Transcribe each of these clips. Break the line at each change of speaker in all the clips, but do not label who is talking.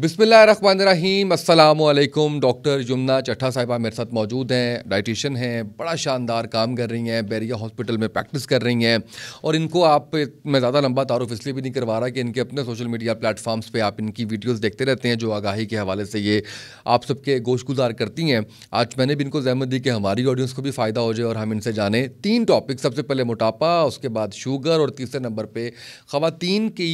बिस्मिल्लाहिर्रहमानिर्रहीम, अस्सलामुअलैकुम। डॉक्टर यमुना चट्ठा साहिबा मेरे साथ मौजूद हैं, डाइटिशियन हैं, बड़ा शानदार काम कर रही हैं, बैरिया हॉस्पिटल में प्रैक्टिस कर रही हैं। और इनको आप मैं ज़्यादा लंबा तारुफ इसलिए भी नहीं करवा रहा कि इनके अपने सोशल मीडिया प्लेटफॉर्म्स पे आप इनकी वीडियोस देखते रहते हैं जो आगाही के हवाले से ये आप सबके गोशगुजार करती हैं। आज मैंने भी इनको ज़हमत दी कि हमारी ऑडियंस को भी फ़ायदा हो जाए और हम इनसे जाने 3 टॉपिक। सबसे पहले मोटापा, उसके बाद शुगर और तीसरे नंबर पर ख़वातीन की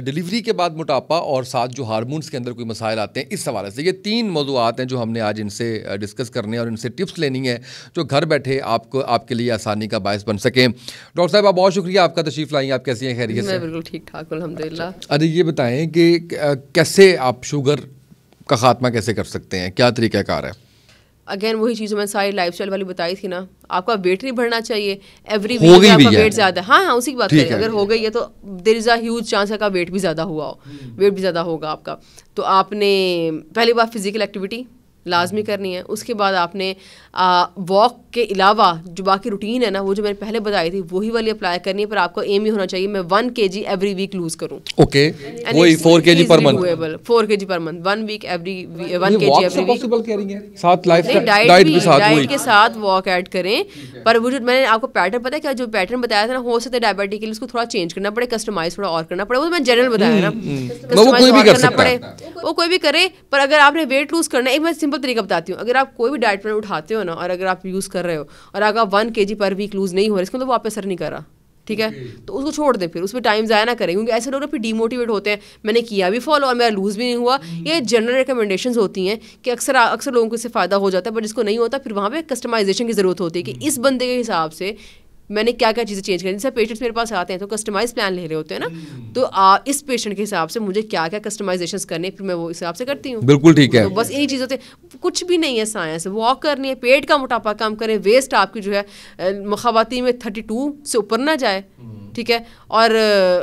डिलीवरी के बाद मोटापा और साथ जो हार्मोन्स के अंदर कोई मसाइल आते हैं। इस हवाले से ये 3 मौज़ूआत हैं जो हमने आज इनसे डिस्कस करने और इनसे टिप्स लेनी है जो घर बैठे आपके लिए आसानी का बायस बन सकें। डॉक्टर साहब, आप बहुत शुक्रिया, आपका तशरीफ़ लाई। आप कैसी हैं? खैरियत से?
मैं बिल्कुल ठीक ठाक, अल्हम्दुलिल्लाह।
अरे ये बताएं कि कैसे आप शुगर का खात्मा कैसे कर सकते हैं, क्या तरीक़ाकार है?
अगेन वही चीज़ मैंने सारी लाइफस्टाइल वाली बताई थी ना, आपका वेट नहीं बढ़ना चाहिए। एवरी वीक आपका वेट ज़्यादा, हाँ उसी की बात करें। अगर हो गई है तो there is a huge chance है का वेट भी ज़्यादा हुआ हो, वेट भी ज़्यादा होगा आपका। तो आपने पहली बार फिजिकल एक्टिविटी लाजमी करनी है। उसके बाद आपने वॉक के अलावा जो बाकी रूटीन है ना, वो जो मैंने पहले बताई थी वही वाली अप्लाई करनी है। पर आपको एम ही होना चाहिए मैं 1 kg एवरी वीक लूज करूं।
ओके, वही 4 kg per month,
4 kg per month, 1 week every 1 kg every week.
Possible कह रही हैं, साथ लाइफस्टाइल
डाइट के साथ वॉक ऐड करें। पर वो जो मैंने आपको पैटर्न पता है क्या, जो पैटर्न बताया था ना, हो सकता है डायबिटीज के लिए उसको थोड़ा चेंज करना पड़े, कस्टमाइज थोड़ा और करना पड़े। वो मैं जनरल बताया ना,
कोई भी कर सकता है,
वो कोई भी करे। पर अगर आपने वेट लूज करना है, एक मैं सिंपल तरीका बताती हूँ। अगर आप कोई भी डाइट प्लान उठाते हो ना और अगर आप यूज़ कर रहे हो और अगर आप 1 kg पर वीक लूज नहीं हो रहा, इसका मतलब वो आप पे असर नहीं कर रहा, ठीक है? तो उसको छोड़ दें, फिर उसमें टाइम ज़ाया ना करें, क्योंकि ऐसे लोग फिर डीमोटिवेट होते हैं। मैंने किया भी फॉलो और मेरा लूज़ भी नहीं हुआ। ये जनरल रिकमेंडेशंस होती हैं कि अक्सर लोगों को इससे फ़ायदा हो जाता है, पर जिसको नहीं होता फिर वहाँ पे कस्टमाइजेशन की ज़रूरत होती है कि इस बंदे के हिसाब से मैंने क्या क्या चीज़ें चेंज करी। जैसे पेशेंट्स मेरे पास आते हैं तो कस्टमाइज प्लान ले रहे होते हैं ना, तो इस पेशेंट के हिसाब से मुझे क्या क्या कस्टमाइजेशंस करने, फिर मैं वो हिसाब से करती हूँ।
बिल्कुल ठीक है।
तो बस यही चीज़ होती है, कुछ भी नहीं है साइंस। वॉक करनी है, पेट का मोटापा कम करें, वेस्ट आपकी जो है ख़वातीन में 32 से ऊपर ना जाए, ठीक है? और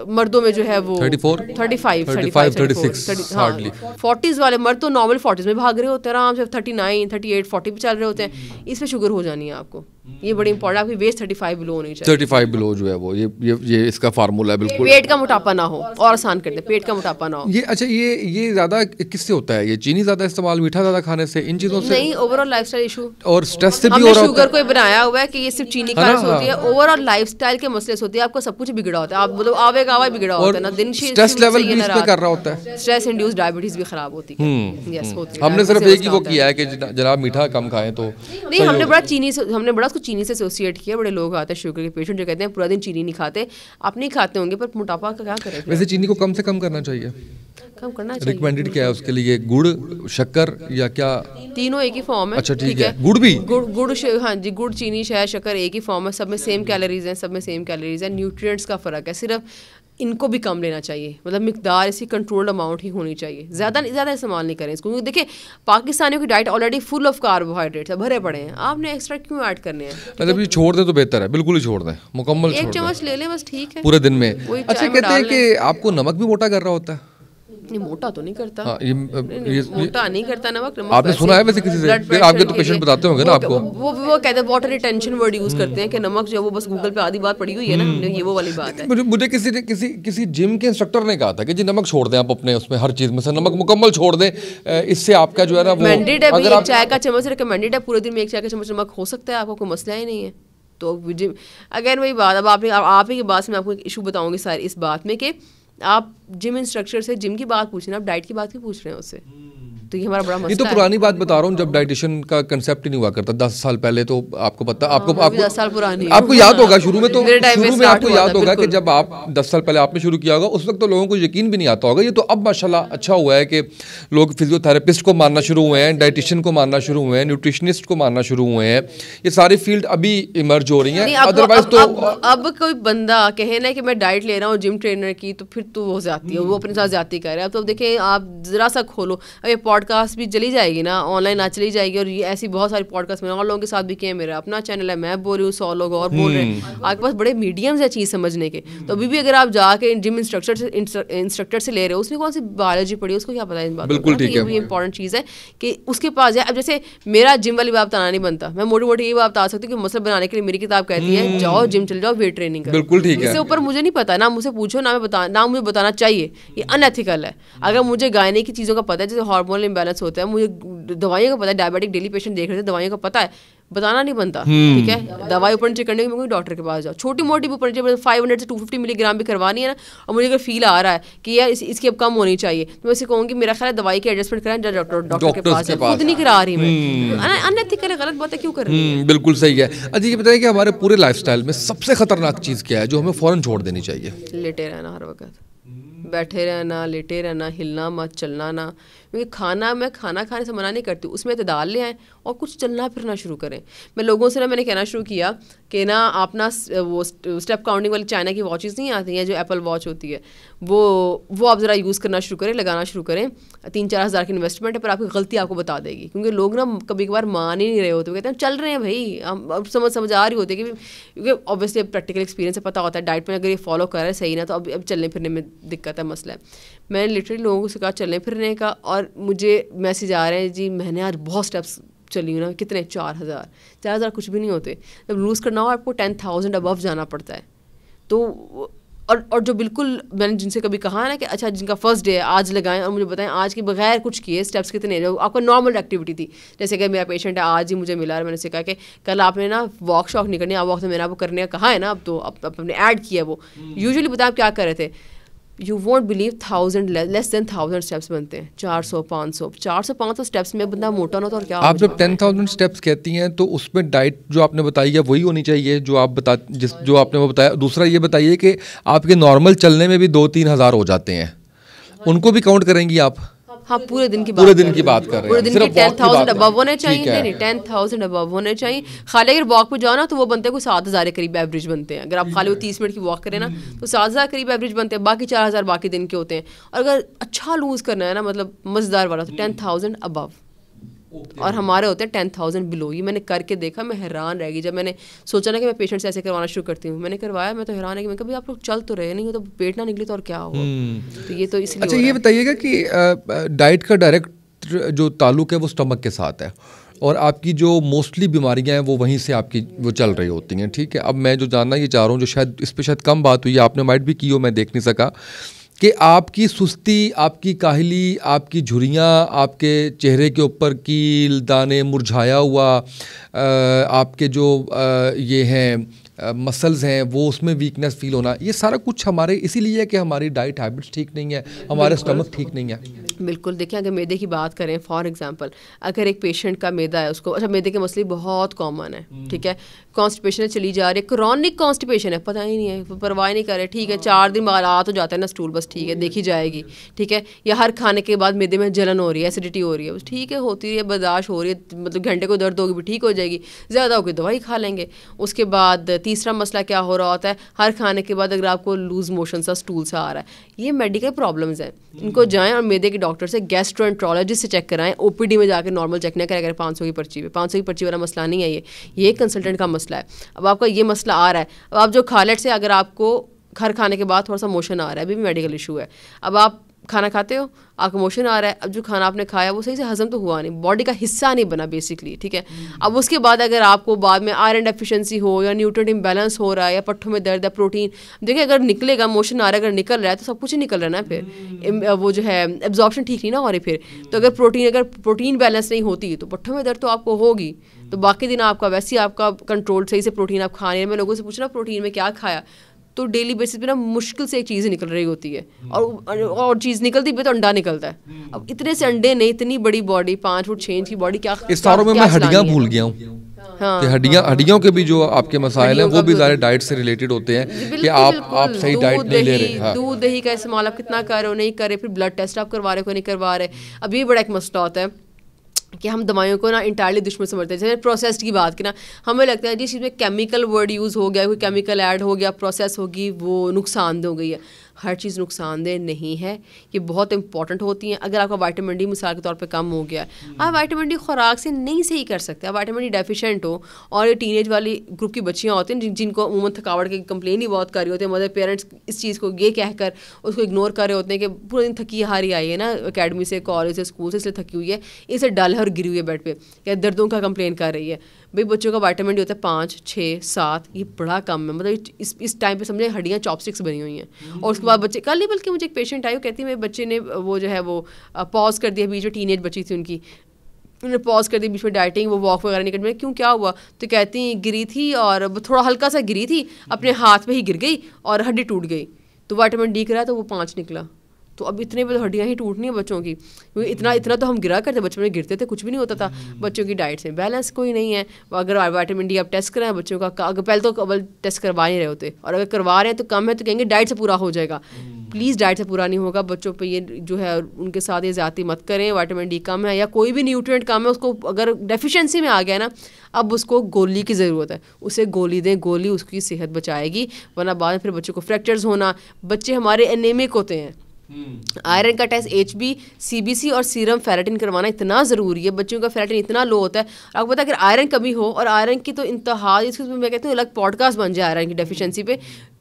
मर्दों में जो है वो 35 36 हार्डली। 40s वाले मर्द तो नॉर्मल 40s में भाग रहे होते हैं आराम से, 39 38 40 पे चल रहे होते हैं। इसमें शुगर हो जानी है आपको, ये बड़ी इंपॉर्टेंट। आपकी वेस्ट 35 बिलो होनी चाहिए।
35 बिलो जो है वो ये इसका फार्मूला है। बिल्कुल,
पेट का मोटापा ना हो, और आसान कर दे, पेट का मोटापा ना हो।
ये अच्छा, ये ज़्यादा किससे होता है? ये चीनी ज़्यादा इस्तेमाल, मीठा ज़्यादा खाने से, इन चीज़ों से
नहीं, ओवरऑल लाइफस्टाइल इशू और
स्ट्रेस से भी हो रहा है।
शुगर को बनाया हुआ है कि ये सिर्फ चीनी खाने से होती है, ओवरऑल लाइफस्टाइल के मसले से होती है। आपको सब कुछ बिगड़ा होता है, आप मतलब आवा बिगड़ा होता है ना, दिन
स्ट्रेस लेवल भी इसमें कर रहा होता है,
स्ट्रेस इंड्यूस्ड डायबिटीज भी खराब होती है। यस, होती है।
हमने सिर्फ एक ही वो किया है कि जनाब मीठा कम खाएं तो
नहीं, हमने बड़ा उसको चीनी से एसोसिएट किया। बड़े लोग आते हैं शुगर के पेशेंट जो कहते हैं पूरा दिन चीनी नहीं खाते। आप नहीं खाते होंगे पर मोटापा का क्या करें?
वैसे चीनी को कम से कम करना चाहिए,
कम करना चाहिए।
रिकमेंडेड क्या है उसके लिए? गुड़, शक्कर या क्या?
तीनों एक ही फॉर्म है।
अच्छा ठीक है। गुड़ भी?
गुड़ हाँ जी, गुड़, चीनी, शहद, शक्कर एक ही फॉर्म है। सब में सेम कैलोरीज हैं, सब में सेम कैलोरीज है। न्यूट्रिएंट्स का फ़र्क है, सिर्फ इनको भी कम लेना चाहिए, मतलब मिकदार इसकी कंट्रोल्ड अमाउंट ही होनी चाहिए। ज़्यादा इस्तेमाल नहीं करें इसको, क्योंकि देखिए पाकिस्तानियों की diet already full of carbohydrates है, भरे पड़े हैं। आपने एक्स्ट्रा क्यों ऐड करने हैं?
मतलब ये छोड़ दें तो बेहतर है, बिल्कुल ही छोड़ दें, मुकम्मल।
1 चम्मच ले लें बस, ठीक है,
पूरे दिन में। अच्छा, कहते हैं कि आपको नमक भी मोटा कर रहा होता है?
नहीं, मोटा तो नहीं करता।
ये
मोटा नहीं करता नमक।
आपने सुना है वैसे किसी से? आपके तो पेशेंट बताते होंगे ना आपको।
वो कहते हैं वाटर रिटेंशन वर्ड यूज करते हैं कि नमक जो है वो बस गूगल पे आधी बात पड़ी हुई है ना, ये वो वाली बात है।
मुझे किसी जिम के इंस्ट्रक्टर ने कहा था कि जी नमक छोड़ दें आप अपने उसमें, हर चीज में से नमक मुकम्मल छोड़ दें, इससे आपका जो है ना वो
रिकमेंडेड है। अगर चाय का चम्मच रिकमेंडेड है, पूरे दिन में 1 चाय का चम्मच नमक हो सकता है, आपको कोई मसला ही नहीं है। तो जिम अगेन वही बात, अब आप ही की बात से मैं आपको एक इशू बताऊंगी सारी इस बात में कि आप जिम इंस्ट्रक्टर से जिम की बात पूछ रहे हैं, आप डाइट की बात क्यों पूछ रहे हैं उससे? तो ये हमारा बड़ा मसला है।
ये तो पुरानी बात बता रहा हूँ, जब डाइटिशियन का कंसेप्ट ही नहीं हुआ करता 10 साल पहले। तो आपको पता, आपको
10 साल पुरानी,
आपको याद होगा शुरू में आपको याद होगा कि जब आप 10 साल पहले आपने शुरू किया होगा, उस वक्त तो लोगों को यकीन भी नहीं आता होगा। ये तो अब माशाल्लाह अच्छा हुआ है कि लोग फिजियोथेरेपिस्ट को मानना शुरू हुए हैं, डाइटिशियन को मानना शुरू हुए हैं, न्यूट्रिशनिस्ट को मानना शुरू हुए हैं। ये सारी फील्ड अभी इमर्ज हो रही हैं। अदरवाइज तो
अब कोई बंदा कहे ना कि मैं डाइट ले रहा हूँ जिम ट्रेनर की, तो फिर तो वो जाती है, वो अपने साथ जाती कर रहा है। तो देखें, आप जरा सा खोलो, अब ये पॉडकास्ट भी चली जाएगी ना, ऑनलाइन आज चली जाएगी, और ये ऐसी बहुत सारी पॉडकास्ट मैंने और लोगों के साथ भी किए, मेरा अपना चैनल है, मैं बोल रही हूँ, 100 लोग और बोल रहे हैं, आपके पास बड़े मीडियम्स है चीज़ समझने के। तो अभी भी अगर आप जाके जिम इंस्ट्रक्टर से ले रहे हो, उसने कौन सी बायोलॉजी पढ़ी, उसको क्या पता है इन बातों का, तो ये भी इंपॉर्टेंट चीज़ है कि उसके पास जाए। अब जैसे मेरा जिम वाली बात बताना नहीं बनता, मैं मोटी मोटी ये बात बता सकती हूँ कि मसल बनाने के लिए मेरी किताब कहती है जाओ जिम चल जाओ, वेट ट्रेनिंग करो।
बिल्कुल ठीक है।
इससे ऊपर मुझे नहीं पता, ना मुझे पूछो, ना मुझे बताना चाहिए, ये अनएथिकल है। अगर मुझे गायने की चीज़ों का पता है, जैसे हार्मोनल इंबैलेंस होता है, मुझे दवाइयों का पता है, डायबिटिक डेली पेशेंट देख रहे थे, दवाइयों का पता है, बताना नहीं बनता, ठीक है। दवाई ऊपर नीचे करने के लिए डॉक्टर के पास जाओ, छोटी मोटी भी ऊपर नीचे 500 से 250 मिलीग्राम भी करवानी है ना, और मुझे अगर फील आ रहा है कि यार इसकी अब कम होनी चाहिए, तो मैं इसे कहूँगी मेरा ख्याल है दवाई की एडजस्टमेंट कराएं, डॉक्टर के पास, खुद नहीं करा रही मैं, अनएथिकल है, गलत बात है, क्यों कर रही है।
बिल्कुल सही है। अच्छा ये बताइए कि हमारे पूरे लाइफस्टाइल में सबसे खतरनाक चीज़ क्या है जो हमें फ़ौरन छोड़ देनी चाहिए?
लेटे रहना, हर वक्त बैठे रहना, लेटे रहना, हिलना मत, चलना ना। क्योंकि मैं खाना खाने से मना नहीं करती, उसमें इत्तेदाल ले आएँ और कुछ चलना फिरना शुरू करें। मैं लोगों से मैंने कहना शुरू किया कि ना आप ना वो स्टेप काउंटिंग वाली चाइना की वॉचेस नहीं आती हैं, जो एप्पल वॉच होती है, वो आप ज़रा यूज़ करना शुरू करें, लगाना शुरू करें। 3-4 हज़ार की इन्वेस्टमेंट है, पर आपकी गलती आपको बता देगी, क्योंकि लोग ना कभी कभार मान ही नहीं रहे होते, कहते हैं चल रहे हैं भाई, हम अब समझ आ रही होती है, क्योंकि ऑब्वियसली प्रैक्टिकल एक्सपीरियंस से पता होता है डाइट में अगर ये फॉलो कर रहे हैं सही ना, तो अब चलने फिरने में दिक्कत है, मसला है। मैंने लिटरली लोगों से कहा चलने फिरने का, और मुझे मैसेज आ रहे हैं जी मैंने आज बहुत स्टेप्स चली हूँ ना, कितने 4,000 कुछ भी नहीं होते। जब लूज़ करना हो आपको 10,000 अबव जाना पड़ता है। तो और जो बिल्कुल मैंने जिनसे कभी कहा ना कि अच्छा जिनका फर्स्ट डे है आज लगाएं और मुझे बताएं आज के बगैर कुछ किए स्टेप्स कितने, जो आपका नॉर्मल एक्टिविटी थी, जैसे कि मेरा पेशेंट है आज ही मुझे मिला और मैंने उसे कहा कि कल आपने ना वॉक शॉक नहीं करनी, आप वॉक तो मैंने आपको करने का कहा है ना, अब तो आपने ऐड किया वो। यूजुअली बताएं आप क्या कर रहे थे, you won't believe 1000 less than 1000 steps बनते हैं, 400-500 स्टेप्स में बंदा मोटा ना तो और क्या।
आप जब 10,000 स्टेप्स कहती हैं तो उसमें डाइट जो आपने बताई है वही होनी चाहिए जो आप जो आपने वो बताया। दूसरा ये बताइए कि आपके नॉर्मल चलने में भी 2-3 हज़ार हो जाते हैं, उनको भी काउंट करेंगी आप?
हाँ, पूरे दिन की
बात कर रहे हैं,
पूरे दिन के 10,000 अबव होने चाहिए, नहीं 10,000 अबव होने चाहिए। खाली अगर वॉक पे जाओ ना तो वो बनते हैं कोई 7,000 के करीब एवरेज बनते हैं। अगर आप खाली वो 30 मिनट की वॉक करें ना तो 7,000 करीब एवरेज बनते हैं, बाकी 4,000 बाकी दिन के होते हैं। और अगर अच्छा लूज़ करना है ना, मतलब मज़ेदार वाला, तो 10,000 अबव, और हमारे होते हैं 10,000 बिलो। ये मैंने करके देखा, मैं हैरान रह गई जब मैंने सोचा ना कि मैं पेशेंट से ऐसे करवाना शुरू करती हूँ। मैंने करवाया, मैं तो हैरान है कि मैं कभी आप लोग चल तो रहे नहीं हो तो पेट ना निकले तो और क्या हुआ। तो ये तो इसलिए।
अच्छा ये बताइएगा कि डाइट का डायरेक्ट जो ताल्लुक है वो स्टमक के साथ है, और आपकी जो मोस्टली बीमारियां हैं वो वहीं से आपकी वो चल रही होती हैं, ठीक है। अब मैं जो जानना ये चाह रहा हूँ, जो शायद इस पर शायद कम बात हुई, आपने माइट भी की हो, मैं देख नहीं सका, कि आपकी सुस्ती, आपकी काहली, आपकी झुर्रियाँ, आपके चेहरे के ऊपर कील दाने, मुरझाया हुआ, आपके जो ये हैं मसल्स हैं वो उसमें वीकनेस फील होना, ये सारा कुछ हमारे इसीलिए है कि हमारी डाइट हैबिट्स ठीक नहीं है, हमारा स्टमक ठीक नहीं है।
बिल्कुल, देखिए अगर मैदे की बात करें फॉर एग्जांपल, अगर एक पेशेंट का मैदा है उसको, अच्छा मैदे के मसले बहुत कॉमन है, ठीक है, कॉन्स्टिपेशन चली जा रही है, क्रॉनिक कॉन्स्टिपेशन है, पता ही नहीं है, परवाह नहीं कर रहे, ठीक है 4 दिन बाद आ तो जाता है ना स्टूल, बस ठीक है देखी जाएगी, ठीक है, या हर खाने के बाद मैदे में जलन हो रही है, एसिडिटी हो रही है, बस ठीक है होती है, बर्दाश्त हो रही है, मतलब घंटे को दर्द होगी भी ठीक हो जाएगी, ज़्यादा होगी दवाई खा लेंगे। उसके बाद तीसरा मसला क्या हो रहा होता है, हर खाने के बाद अगर आपको लूज़ मोशन सा स्टूल सा आ रहा है, ये मेडिकल प्रॉब्लम्स हैं, इनको जाएं और मैदे के डॉक्टर से, गैस्ट्रोएंट्रोलॉजिस्ट से चेक कराएं, ओपीडी में जाकर नॉर्मल चेक ना करें, अगर 500 की पर्ची पे, 500 की पर्ची वाला मसला नहीं है ये कंसल्टेंट का मसला है। अब आपका ये मसला आ रहा है, अब आप जो खा लेट से अगर आपको हर खाने के बाद थोड़ा सा मोशन आ रहा है, अभी भी मेडिकल इशू है, अब आप खाना खाते हो आपको मोशन आ रहा है, अब जो खाना आपने खाया वो सही से हजम तो हुआ नहीं, बॉडी का हिस्सा नहीं बना बेसिकली, ठीक है। अब उसके बाद अगर आपको बाद में आयरन डेफिशिएंसी हो या न्यूट्रिएंट इम्बैलेंस हो रहा है या पट्ठों में दर्द है, प्रोटीन, देखिए अगर निकलेगा, मोशन आ रहा है, अगर निकल रहा है तो सब कुछ ही निकल रहा है ना, फिर वो जो है एब्जॉर्प्शन ठीक नहीं ना हो रही, फिर तो अगर प्रोटीन बैलेंस नहीं होती तो पट्ठों में दर्द तो आपको होगी, तो बाकी दिन आपका वैसे ही आपका कंट्रोल सही से प्रोटीन आप खा रहे हैं। मैं लोगों से पूछना प्रोटीन में क्या खाया, तो डेली बेसिस पे ना मुश्किल से एक चीज़ निकल रही होती है, और चीज़ निकलती भी तो अंडा निकलता है। अब इतने से अंडे नहीं, इतनी बड़ी बॉडी, 5 फुट 6 इंच की बॉडी, क्या
इस सारों में मैं हड्डियाँ भूल गया हूँ। हाँ, हड्डियों के भी जो आपके मसाइल हैं वो भी ज़्यादा डाइट से रिलेटेड होते हैं कि आप सही डाइट नहीं ले रहे।
दूध दही का इस्तेमाल आप कितना कर रहे हो, नहीं कर रहे, फिर ब्लड टेस्ट आप करवा रहे हो नहीं करवा रहे। अब ये बड़ा एक मसला होता है कि हम दवाइयों को ना इंटायरली दुश्मन समझते हैं। जैसे प्रोसेस्ड की बात की ना, हमें लगता है जिस चीज़ में केमिकल वर्ड यूज़ हो गया, कोई केमिकल ऐड हो गया, प्रोसेस होगी, वो नुकसानदेह हो गई है। हर चीज़ नुकसानदेह नहीं है, ये बहुत इंपॉर्टेंट होती हैं। अगर आपका विटामिन डी मिसाल के तौर पे कम हो गया, आप विटामिन डी खुराक से नहीं सही कर सकते। आप विटामिन डी डेफिशिएंट हो, और ये टीनेज वाली ग्रुप की बच्चियाँ होती हैं जिनको अमूमन थकावट की कंप्लेन ही बहुत कर रही होती है, मदर पेरेंट्स इस चीज़ को ये कहकर उसको इग्नोर कर रहे होते हैं कि पूरे दिन थकी हारी आई है ना अकेडमी से, कॉलेज से, स्कूल से, इसलिए थकी हुई है, इसे डल है और गिरी हुई है बेड पे, या दर्दों का कंप्लेन कर रही है। भाई बच्चों का विटामिन डी होता है 5, 6, 7, ये बड़ा कम है। मतलब इस टाइम पे समझे हड्डियाँ चॉपस्टिक्स बनी हुई हैं। और उसके बाद बच्चे, कल नहीं बल्कि मुझे एक पेशेंट आई, वो कहती है मेरे बच्चे ने वो जो है वो पॉज कर दिया, बीच में टीनेज बच्ची थी उनकी, उन्होंने पॉज कर दी बीच में डाइटिंग, वो वॉक वगैरह नहीं कर रही। क्यों, क्या हुआ? तो कहती गिरी थी और थोड़ा हल्का सा गिरी थी, अपने हाथ में ही गिर गई और हड्डी टूट गई। तो विटामिन डी करा तो वो 5 निकला। तो अब इतने पे तो हड्डियाँ ही टूटनी है बच्चों की, क्योंकि इतना तो हम गिरा करते, बचपन में गिरते थे, कुछ भी नहीं होता था। बच्चों की डाइट से बैलेंस कोई नहीं है। अगर विटामिन डी आप टेस्ट कराएं बच्चों का, अगर पहले तो अव्वल टेस्ट करवा नहीं रहे होते, और अगर करवा रहे हैं तो कम है तो कहेंगे डाइट से पूरा हो जाएगा। प्लीज़ डाइट से पूरा नहीं होगा। बच्चों पे ये जो है उनके साथ ये ज़्यादती मत करें। विटामिन डी कम है या कोई भी न्यूट्रिएंट कम है, उसको अगर डेफिशिएंसी में आ गया ना, अब उसको गोली की ज़रूरत है, उसे गोली दें, गोली उसकी सेहत बचाएगी, वरना बाद में फिर बच्चों को फ्रैक्चर्स होना। बच्चे हमारे एनीमिक होते हैं। आयरन का टेस्ट HB, CBC और सीरम फेरेटिन करवाना इतना ज़रूरी है। बच्चों का फेरेटिन इतना लो होता है, आपको पता है अगर आयरन कमी हो, और आयरन की तो इंतहा, इसके मैं कहती हूँ अलग पॉडकास्ट बन जाए आयरन की डेफिशिएंसी पे।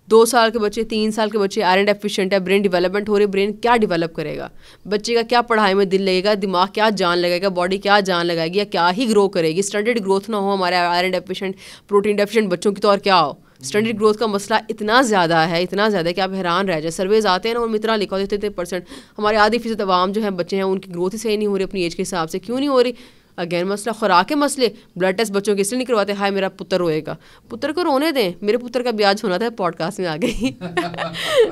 2 साल के बच्चे, 3 साल के बच्चे आयरन डेफिशिएंट है, ब्रेन डेवलपमेंट हो रही है, ब्रेन क्या डेवलप करेगा? बच्चे का क्या पढ़ाई में दिल लगेगा, दिमाग क्या जान लगाएगा, बॉडी क्या जान लगाएगी, या क्या ही ग्रो करेगी? स्टैंडर्ड ग्रोथ ना हो हमारे आयरन डेफिशिएंट, प्रोटीन डेफिशिएंट बच्चों की, तो और क्या हो? स्टैंडर्ड ग्रोथ का मसला इतना ज़्यादा है कि आप हैरान रह जाए। सर्वेज आते हैं ना, उनमें इतना लिखा होता है 33%, हमारे आधी फीसद अवाम जो है बच्चे हैं, उनकी ग्रोथ ही सही नहीं हो रही अपनी एज के हिसाब से। क्यों नहीं हो रही? अगेन मसला खुराक के मसले। ब्लड टेस्ट बच्चों के इसलिए नहीं करवाते, हाय मेरा पुत्र रोएगा। पुत्र को रोने दें, मेरे पुत्र का ब्याज होना था, पॉडकास्ट में आ गई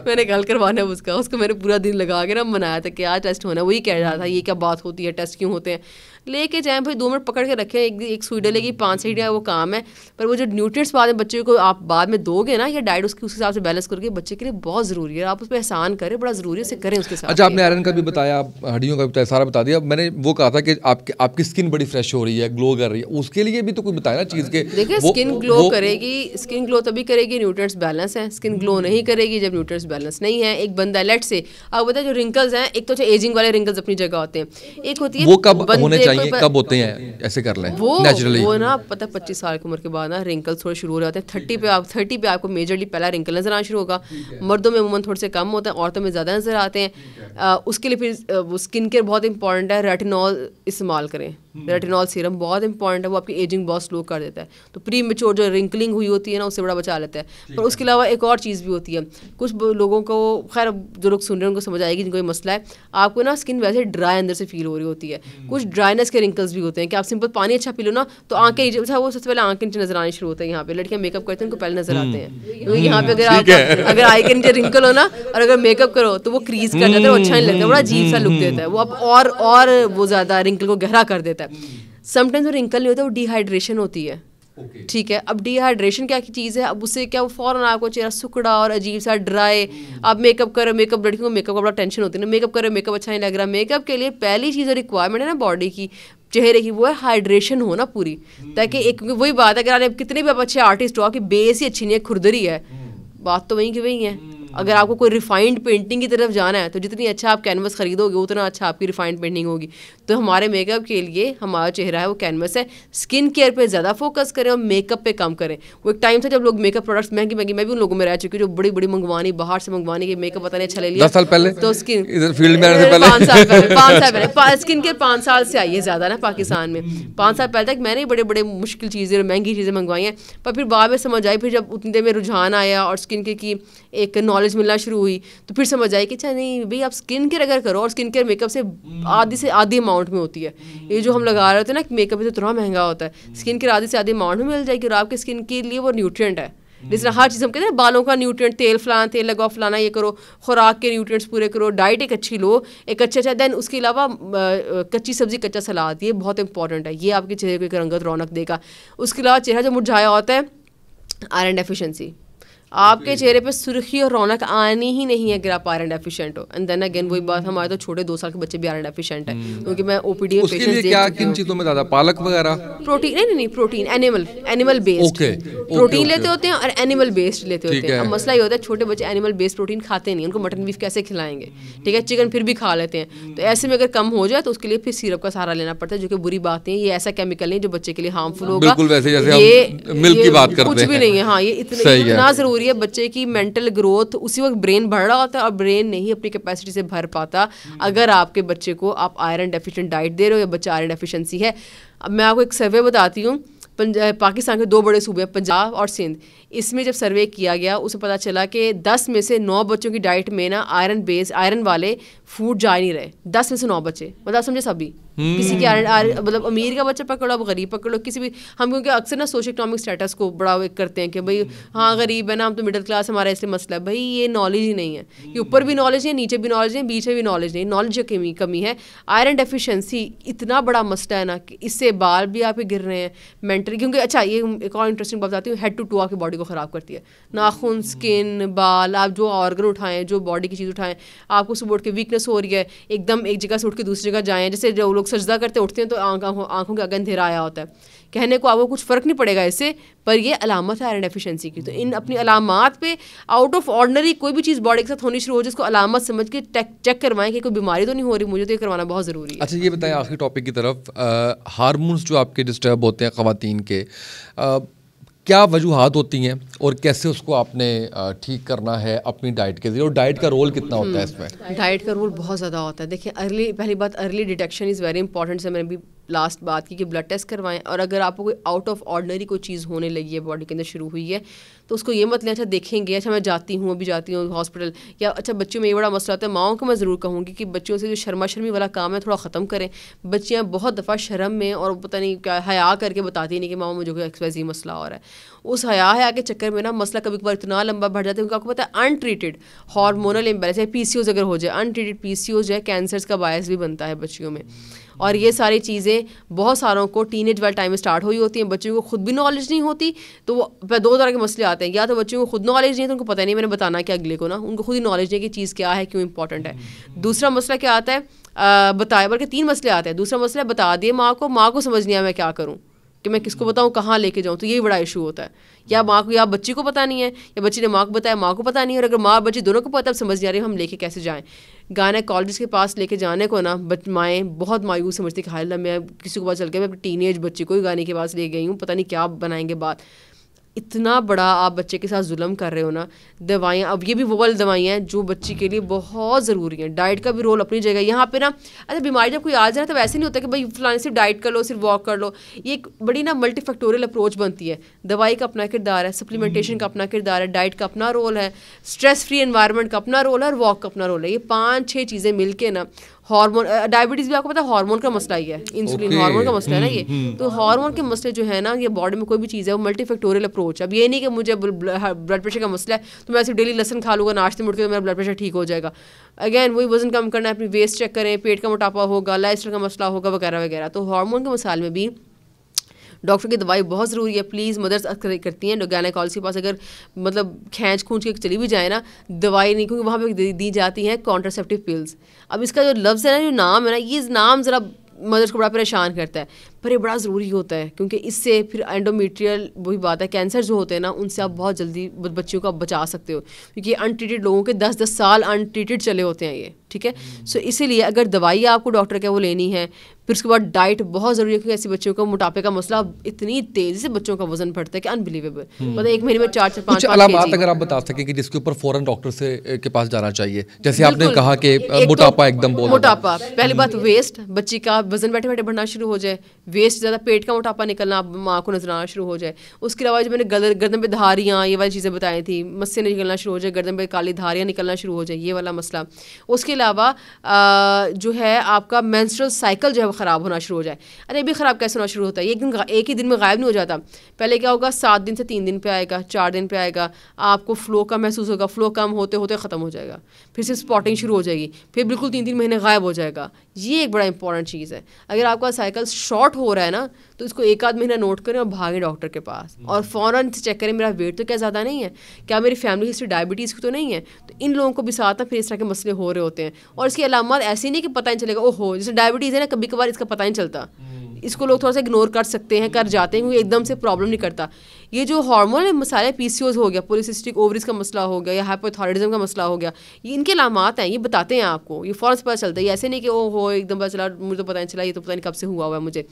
मैंने कल करवाना है उसको मैंने पूरा दिन लगा के ना मनाया था कि आज टेस्ट होना है। वही कह रहा था ये क्या बात होती है, टेस्ट क्यों होते हैं? लेके जाएँ भाई, 2 मिनट पकड़ के रखें, एक सुई डलेगी, 5 सीढ़ियाँ, वो काम है। पर वो जो न्यूट्रिएंट्स बाद में बच्चे को आप बाद में दोगे ना, या डाइट उसके उस हिसाब से बैलेंस करके, बच्चे के लिए बहुत ज़रूरी है। आप उस पर एहसान करें, बड़ा ज़रूरी है, उसे करें उसके साथ।
अच्छा, आपने आयरन का भी बताया, हड्डियों का भी बताया, सारा बता दिया। मैंने वो कहा था कि आपकी स्किन बड़ी फ्रेश हो रही है, ग्लो कर रही है, उसके लिए भी तो कोई बताया ना चीज़ के।
देखिए स्किन ग्लो करेगी, स्किन ग्लो तभी करेगी न्यूट्रिएंट्स बैलेंस है। स्किन ग्लो नहीं करेगी जब न्यूट्रिएंट्स बैलेंस नहीं है। एक बंदा लेट से आप बताए जो रिंकल्स हैं, एक तो एजिंग वाले रिंकल्स अपनी जगह होते हैं, एक होती है
वो कब होने चाहिए, कब होते हैं, ऐसे कर लें नेचुरली।
वो ना पता 25 साल की उम्र के बाद ना रिंकल्स थोड़े शुरू हो जाते हैं। 30 पे आपको मेजरली पहला रिंकल नजर आना शुरू होगा। मर्दों में अमूमन थोड़े से कम होता है, औरतों में ज़्यादा नजर आते हैं। उसके लिए फिर स्किन केयर बहुत इंपॉर्टेंट है। रेटिनॉल इस्तेमाल करें, रेटिनॉल सीरम बहुत इंपॉर्टेंट है, वो आपकी एजिंग बहुत स्लो कर देता है। तो प्री मेच्योर जो रिंकलिंग हुई होती है ना, उससे बड़ा बचा लेता है। पर उसके अलावा एक और चीज़ भी होती है, कुछ लोगों को, खैर जो लोग सुन रहे हैं उनको समझ आएगी जिनको ये मसला है, आपको ना स्किन वैसे ड्राई अंदर से फील हो रही होती है। कुछ ड्राइनेस के रिंकल्स भी होते हैं कि आप सिंपल पानी अच्छा पी लो ना तो आंखें, वो सबसे पहले आंखें नीचे नजर आने शुरू होते हैं। यहाँ पे लड़कियां मेकअप करती हैं उनको पहले नजर आते हैं, क्योंकि यहाँ पे अगर आई के नीचे रिंकल हो ना और अगर मेकअप करो तो वो क्रीज कर जाता है, वो अच्छा नहीं लगता, बड़ा अजीब सा लुक देता है वो। अब और वो ज़्यादा रिंकल को गहरा कर देता है। समटाइम्स वो रिंकल नहीं होता, वो डिहाइड्रेशन होती है। ठीक है, अब डिहाइड्रेशन क्या की चीज़ है, अब उससे क्या वो फ़ौरन आपको चेहरा सुकड़ा और अजीब सा ड्राई, आप मेकअप करो, मेकअप लड़कियों को मेकअप का बड़ा टेंशन होती है ना, मेकअप करो, मेकअप अच्छा नहीं लग रहा। मेकअप के लिए पहली चीज़ रिक्वायरमेंट है ना बॉडी की, चेहरे की, वो है हाइड्रेशन हो ना पूरी, ताकि एक वही बात है, अगर आप कितने भी आप अच्छे आर्टिस्ट हो, आपकी बेस ही अच्छी नहीं है, खुरदरी है, बात तो वहीं की वहीं है। अगर आपको कोई रिफाइंड पेंटिंग की तरफ जाना है तो जितनी अच्छा आप कैनवस खरीदोगे उतना अच्छा आपकी रिफाइंड पेंटिंग होगी। तो हमारे मेकअप के लिए हमारा चेहरा है वो कैनवस है। स्किन केयर पे ज़्यादा फोकस करें और मेकअप पे कम करें। वो एक टाइम था जब लोग मेकअप प्रोडक्ट्स महंगी महंगी, मैं भी उन लोगों में रह चुकी हूँ जो बड़ी बड़ी मंगवानी, बाहर से मंगवाने की, मेकअप पता नहीं अच्छा ले लिया
10 साल पहले
तो स्किन
फील्ड में आने से पहले
5 साल पहले स्किन केयर 5 साल से आई है ज़्यादा ना पाकिस्तान में। 5 साल पहले तक मैंने बड़े बड़े मुश्किल चीज़ें, महंगी चीज़ें मंगवाई हैं, पर फिर बाद में समझ आई, फिर जब उतनी देर में रुझान आया और स्किन केयर की एक नॉलेज मिलना शुरू हुई तो फिर समझ आई कि अच्छा नहीं भाई, आप स्किन केयर अगर करो, और स्किन केयर मेकअप से आधी अमाउंट में होती है। ये जो हम लगा रहे होते हैं ना मेकअप तो इतना महंगा होता है, स्किन केयर आधी अमाउंट में मिल जाएगी और आपके स्किन के लिए वो न्यूट्रिएंट है। जिस तरह हर चीज़ हम कहते हैं बालों का न्यूट्रिएंट, तेल फलाना, तेल लगाओ फलाना, ये करो, खुराक के न्यूट्रिएंट्स पूरे करो, डाइट एक अच्छी लो, एक अच्छा देन उसके अलावा कच्ची सब्जी, कच्चा सलाद, ये बहुत इंपॉर्टेंट है, ये आपके चेहरे को एक रंगत रौनक देगा। उसके अलावा चेहरा जो मुरझाया होता है, आयरन डेफिशिएंसी, आपके चेहरे पे सुर्खी और रौनक आनी ही नहीं है अगर आप आयरन डेफिशिएंट हो। एंड देन अगेन वही बात, हमारे तो छोटे 2 साल के बच्चे भी आयरन डेफिशिएंट हैं, क्योंकि मैं ओपीडी में
उसके लिए क्या किन चीज़ों में ज़्यादा, पालक वगैरह?
प्रोटीन नहीं, प्रोटीन एनिमल बेस्ड प्रोटीन लेते होते हैं और एनिमल बेस्ड लेते होते हैं। अब मसला ये होता है छोटे बच्चे एनिमल बेस्ड प्रोटीन खाते नहीं, उनको मटन बीफ कैसे खिलाएंगे, ठीक है, चिकन फिर भी खा लेते हैं। तो ऐसे में अगर कम हो जाए तो उसके लिए फिर सिरप का सहारा लेना पड़ता है, जो कि बुरी बात है। ये ऐसा केमिकल नहीं जो बच्चे के लिए हार्मफुल होगा,
बिल्कुल वैसे जैसे हम मिल्क की बात करते हैं,
कुछ भी नहीं है। हाँ, ये इतना ज़रूरी है बच्चे की मेंटल ग्रोथ। उसी वक्त ब्रेन बढ़ रहा होता है और ब्रेन नहीं अपनी कैपेसिटी से भर पाता अगर आपके बच्चे को आप आयरन डेफिशिएंट डाइट दे रहे हो या बच्चा आयरन डेफिशिएंसी है। अब मैं आपको एक सर्वे बताती हूँ। पाकिस्तान के 2 बड़े सूबे हैं, पंजाब और सिंध। इसमें जब सर्वे किया गया उसे पता चला कि 10 में से 9 बच्चों की डाइट में ना आयरन वाले फूड जा नहीं रहे। 10 में से 9 बच्चे, मतलब समझे सभी, किसी की आयरन मतलब अमीर का बच्चा पकड़ो, अब गरीब पकड़ो, किसी भी। हम क्योंकि अक्सर ना सोशो इकोनॉमिक स्टेटस को बड़ा करते हैं कि भाई हाँ गरीब है ना, हम तो मिडिल क्लास, हमारा इसलिए मसला है। भाई ये नॉलेज ही नहीं है, ये ऊपर भी नॉलेज नहीं है, नीचे भी नॉलेज नहीं, बीच में भी नॉलेज नहीं, नॉलेज की कमी है। आयरन डेफिशिएंसी इतना बड़ा मसला है ना कि इससे बाल भी आपके गिर रहे हैं मेंटली। क्योंकि अच्छा ये एक और इंटरेस्टिंग बात बताती हूँ, हेड टू टू आपकी बॉडी को ख़राब करती है। नाखून, स्किन, बाल, आप जो ऑर्गन उठाएं, जो बॉडी की चीज़ उठाएं, आपको सुबह उठ के वीकनेस हो रही है, एकदम एक जगह से उठ के दूसरी जगह जाएं। जैसे जो लोग सजदा करते उठते हैं तो आंखों के आगे अंधेरा आया होता है। कहने को आपको कुछ फ़र्क नहीं पड़ेगा इससे, पर ये अलामत है आयरन डेफिशिएंसी की। तो इन अपनी अलामात पे आउट ऑफ ऑर्डिनरी कोई भी चीज़ बॉडी के साथ होनी शुरू हो जाए, इसको अलामत समझ के चेक करवाएं कि कोई बीमारी तो नहीं हो रही, मुझे तो ये करवाना बहुत ज़रूरी है।
अच्छा ये बताएं आखिरी टॉपिक की तरफ, हार्मोन्स जो आपके डिस्टर्ब होते हैं ख़वातीन के, क्या वजूहात होती हैं और कैसे उसको आपने ठीक करना है अपनी डाइट के ज़रिए, और डाइट का रोल कितना होता है इसमें?
डाइट का रोल बहुत ज़्यादा होता है। देखिए पहली बात early detection is very important. से मैंने भी लास्ट बात की कि ब्लड टेस्ट करवाएं, और अगर आपको कोई आउट ऑफ ऑर्डिनरी कोई चीज़ होने लगी है, बॉडी के अंदर शुरू हुई है, तो उसको ये मत लें अच्छा देखेंगे, अच्छा मैं जाती हूँ अभी जाती हूँ हॉस्पिटल, या अच्छा बच्चों में ये बड़ा मसला होता है। माओं को मैं ज़रूर कहूँगी कि बच्चों से जो शर्मी वाला काम है थोड़ा ख़त्म करें। बच्चियाँ बहुत दफ़ा शर्म में और पता नहीं क्या हया करके बताती नहीं कि माओ मुझे कोई एक्सवाइज़ मसला हो रहा है। उस हया के चक्कर में ना मसला कभी कभार इतना लंबा बढ़ जाता है, क्योंकि आपको पता है अनट्रीटेड हार्मोनल इम्बैलेंस है, PCOS अगर हो जाए, अनट्रीटेड PCOS जो है कैंसर्स का बायस भी बनता है बच्चियों में। और ये सारी चीज़ें बहुत सारों को टीनेज वाले टाइम में स्टार्ट हुई होती हैं। बच्चों को खुद भी नॉलेज नहीं होती, तो वो 2 तरह के मसले आते हैं। या तो बच्चों को खुद नॉलेज नहीं है तो उनको पता नहीं मैंने बताना क्या अगले को, ना उनको खुद ही नॉलेज नहीं है कि चीज़ क्या है, क्यों इंपॉर्टेंट है। दूसरा मसला क्या आता है, बताए, बल्कि 3 मसले आते हैं। दूसरा मसला है बता दिए माँ को समझ नहीं आया मैं क्या करूँ, कि मैं किसको बताऊँ, कहाँ लेके जाऊँ, तो यही बड़ा इशू होता है। या माँ को या बच्ची को पता नहीं है, या बच्ची ने माँ को बताया माँ को पता नहीं है, और अगर माँ बच्ची दोनों को पता, अब समझ नहीं आ रही हम लेके कैसे जाएँ। गायनेकोलॉजिस्ट के पास लेके जाने को ना माएँ बहुत मायूस समझती कि हाल मैं किसी को पता चल गया मैं अपनी टीनेज बच्ची को ही गाने के पास ले गई हूँ, पता नहीं क्या बनाएंगे बात। इतना बड़ा आप बच्चे के साथ जुल्म कर रहे हो ना। दवाइयाँ, अब ये भी वो वाली दवाइयाँ हैं जो बच्ची के लिए बहुत ज़रूरी हैं। डाइट का भी रोल अपनी जगह यहाँ पे ना। अच्छा बीमारी जब कोई आ जाए तो वैसे नहीं होता कि भाई फलाने सिर्फ डाइट कर लो, सिर्फ वॉक कर लो। ये एक बड़ी ना मल्टीफैक्टोरियल अप्रोच बनती है। दवाई का अपना किरदार है, सप्लीमेंटेशन का अपना किरदार है, डाइट का अपना रोल है, स्ट्रेस फ्री एनवायरनमेंट का अपना रोल है, और वॉक का अपना रोल है। ये 5-6 चीज़ें मिल के ना हार्मोन, डायबिटीज़ भी आपको पता है हार्मोन का मसला ही है, इंसुलिन हार्मोन का मसला है ना ये। तो हार्मोन के मसले जो है ना, ये बॉडी में कोई भी चीज़ है वो मल्टीफैक्टोरियल अप्रोच है। अब ये नहीं कि मुझे ब्लड प्रेशर का मसला है तो मैं सिर्फ डेली लहसुन खा लूँगा नाश्ते में उठ के तो मेरा ब्लड प्रेशर ठीक हो जाएगा। अगेन वही वजन कम करना है, अपनी वेस्ट चेक करें, पेट का मोटापा होगा, लाइफस्टाइल का मसला होगा वगैरह वगैरह। तो हार्मोन के मसाइल में भी डॉक्टर की दवाई बहुत ज़रूरी है। प्लीज़ मदर्स करती हैं गायनेकोलॉजिस्ट के पास अगर मतलब खींच खूंच के चली भी जाए ना, दवाई नहीं, क्योंकि वहाँ पे दी जाती हैं कॉन्ट्रासेप्टिव पिल्स। अब इसका जो लफ्ज़ है ना, जो नाम है ना, ये नाम ज़रा मदर्स को बड़ा परेशान करता है, पर ये बड़ा ज़रूरी होता है क्योंकि इससे फिर एंडोमेट्रियल वही बात है, कैंसर जो होते हैं ना उनसे आप बहुत जल्दी बच्चियों को आप बचा सकते हो, क्योंकि अनट्रीटेड लोगों के 10-10 साल अनट्रीटेड चले होते हैं ये, ठीक है। सो इसीलिए अगर दवाई आपको डॉक्टर क्या वो लेनी है, फिर उसके बाद डाइट बहुत ज़रूरी है, क्योंकि ऐसे बच्चों को मोटापे का मसला इतनी तेज़ी से बच्चों का वजन बढ़ता है कि अनबिलीवेबल। मतलब 1 महीने में 4-5
अलामात अगर आप बता सकें कि जिसके ऊपर फ़ौरन डॉक्टर से के पास जाना चाहिए, जैसे आपने कहा कि मोटापा एकदम बहुत
मोटापा, पहली बात वेस्ट, बच्ची का वजन बैठे बैठे बढ़ना शुरू हो जाए, वेस्ट ज़्यादा, पेट का मोटापा निकलना माँ को नजर आना शुरू हो जाए। उसके अलावा जो मैंने गर्दन पे धारियाँ ये वाली चीज़ें बताई थी, मस्से निकलना शुरू हो जाए, गर्दन पे काली धारियाँ निकलना शुरू हो जाए, ये वाला मसला। उसके अलावा जो है आपका मेंस्ट्रुअल साइकिल जो है वो ख़राब होना शुरू हो जाए। अरे भी ख़राब कैसे होना शुरू होता है, एक ही दिन में गायब नहीं हो जाता। पहले क्या होगा, 7 दिन से 3 दिन पे आएगा, 4 दिन पे आएगा, आपको फ्लो का महसूस होगा, फ्लो कम होते होते ख़त्म हो जाएगा, फिर से स्पॉटिंग शुरू हो जाएगी, फिर बिल्कुल 3-3 महीने गायब हो जाएगा। ये एक बड़ा इंपॉर्टेंट चीज़ है। अगर आपका साइकिल शॉर्ट हो रहा है ना, तो इसको 1 आध महीना नोट करें और भागें डॉक्टर के पास और फ़ौरन से चेक करें मेरा वेट तो क्या ज़्यादा नहीं है, क्या मेरी फैमिली हिस्ट्री डायबिटीज़ की तो नहीं है। तो इन लोगों को भी साथ ना फिर इस तरह के मसले हो रहे होते हैं। और इसकी अलामत ऐसी नहीं कि पता नहीं चलेगा, ओहो जैसे डायबिटीज़ है ना, कभी कभार इसका पता नहीं चलता, इसको लोग थोड़ा सा इग्नोर कर सकते हैं, कर जाते हैं, क्योंकि एकदम से प्रॉब्लम नहीं करता। ये जो हार्मोनल मसाले PCOS हो गया, पॉलीसिस्टिक ओवरीज का मसला हो गया, या हाइपोथायराइडिज्म का मसला हो गया, ये इनके अलामात हैं, ये बताते हैं आपको, ये फ़ौरन से पता चलता है। ये ऐसे नहीं कि ओ हो एकदम पता चला, मुझे तो पता नहीं चला, ये तो पता नहीं कब से हुआ है मुझे।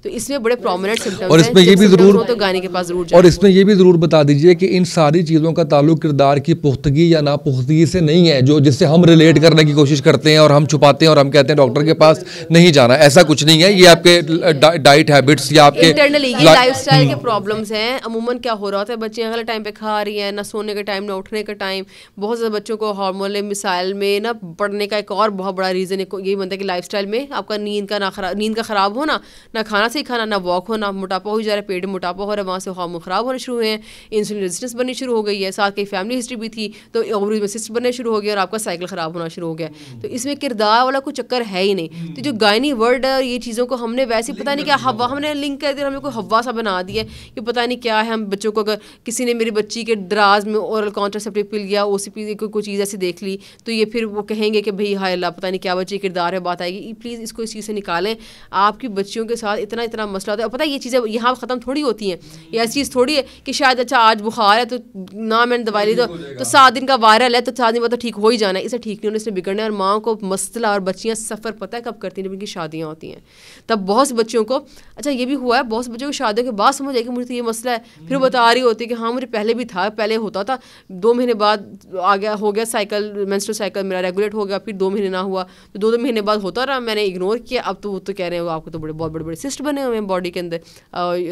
तो इसमें बड़े प्रोमिनेंट सिम्टम्स
और इसमें ये भी ज़रूर
तो गाने के पास ज़रूर,
और इसमें ये भी ज़रूर बता दीजिए कि इन सारी चीज़ों का ताल्लुक किरदार की पुख्तगी या नापुख्तगी से नहीं है, जो जिससे हम रिलेट करने की कोशिश करते हैं और हम छुपाते हैं और हम कहते हैं डॉक्टर के पास नहीं जाना। ऐसा कुछ नहीं है, ये आपके डाइट हैबिट्स या आपके
इंटरनली ये लाइफस्टाइल के प्रॉब्लम्स हैं। अमूमन क्या हो रहा होता है, बच्चियां गलत टाइम पे खा रही हैं, ना सोने का टाइम ना उठने का टाइम। बहुत ज़्यादा बच्चों को हार्मोनल मिसाइल में ना पढ़ने का एक और बहुत बड़ा रीज़न यही बनता है कि लाइफस्टाइल में आपका नींद का ख़राब होना, ना खाना सही खाना, ना वॉक होना, मोटापा हो जा रहा है, पेट में मोटापा हो रहा है, वहाँ से हार्मोन ख़राब होने शुरू हुए हैं, इंसुलिन रेजिस्टेंस बननी शुरू हो गई है, साथ कई फैमिली हिस्ट्री भी थी तो ओवरीज में सिस्ट बनने शुरू हो गया और आपका साइकिल ख़राब होना शुरू हो गया। तो इसमें किरदार वाला कोई चक्कर है ही नहीं। तो जो गायनी वर्ड है, ये चीज़ों को हमने वैसे पता नहीं क्या हवा हमने लिंक कर दिया, हमें कोई हवा सा बना दिया कि पता नहीं क्या है। हम बच्चों को, अगर किसी ने मेरी बच्ची के दराज में ओरल कॉन्ट्रासेप्टिव पिल या OCP कोई चीज़ ऐसी देख ली, तो ये फिर वो कहेंगे कि भाई हाय अल्लाह पता नहीं क्या बच्ची किरदार है, बात आएगी। प्लीज़ इसको इस चीज़ से निकालें। आपकी बच्चियों के साथ इतना इतना मसला होता है। पता है ये चीज़ें यहाँ ख़त्म थोड़ी होती हैं। ये ऐसी चीज़ थोड़ी है कि शायद अच्छा आज बुखार है तो ना मैंने दवाई ली तो 7 दिन का वायरल है तो 7 दिन बाद तो ठीक हो ही जाना है। इसे ठीक नहीं होने से बिगड़ना है। और माँ को मसला और बच्चियाँ सफ़र पता है कब करती हैं, जब इनकी शादियाँ होती हैं। तब बहुत से बच्चों को, अच्छा ये भी हुआ है, बहुत से बच्चों की शादियों के बाद समझ आए कि मुझे तो ये मसला है। फिर वो बता रही होती है कि हाँ मुझे पहले भी था, पहले होता था, 2 महीने बाद आ गया, हो गया साइकिल, मेंस्ट्रुअल साइकिल मेरा रेगुलेट हो गया, फिर 2 महीने ना हुआ तो 2 महीने बाद होता रहा, मैंने इग्नोर किया। अब तो वो तो कह रहे हैं आपको तो बहुत बड़े सिस्ट बने हुए हैं बॉडी के अंदर,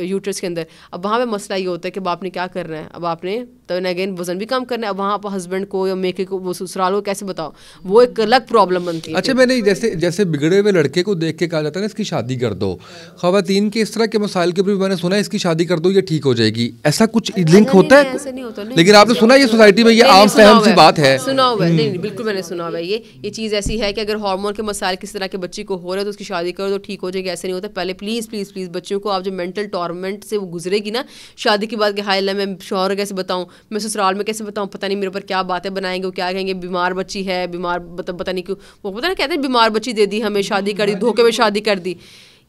यूट्रस के अंदर। अब वहाँ पे मसला ये होता है कि अब आपने क्या करना है, अब आपने तो अगेन वजन भी कम करना है। अब वहाँ आप हस्बैंड को या मेके को, वो ससुराल को कैसे बताओ, वो एक अलग प्रॉब्लम बनती है।
अच्छा मैंने जैसे बिगड़े हुए लड़के को देख के कहा जाता है ना इसकी शादी कर दो, ख़वातीन के इस तरह के मसाइल के ऊपर भी मैंने सुना है इसकी शादी कर दो ये ठीक हो जाएगी, ऐसा कुछ लिंक होता है?
ऐसे नहीं होता।
लेकिन आपने सुना ये सोसाइटी में ये आम फहम सी बात है,
सुना हुआ है? नहीं बिल्कुल मैंने सुना हुआ है। ये चीज़ ऐसी है कि अगर हार्मोन के मसाइल किसी तरह के बच्ची को हो रहे हैं तो उसकी शादी करो तो ठीक हो जाएगी, ऐसे नहीं होता। पहले प्लीज़ प्लीज़ प्लीज़ बच्चों को आप जो मेंटल टॉर्मेंट से वो गुजरेगी ना शादी के बाद कि हाय अल्लाह मैं शौहर कैसे बताऊँ, मैं ससुराल में कैसे बताऊँ, पता नहीं मेरे ऊपर क्या बातें बनाएंगे, वो क्या कहेंगे, बीमार बच्ची है, बीमार पता नहीं क्यों, वो पता नहीं कहते हैं बीमार बच्ची दे दी हमें, शादी कर दी, धोखे में शादी कर दी।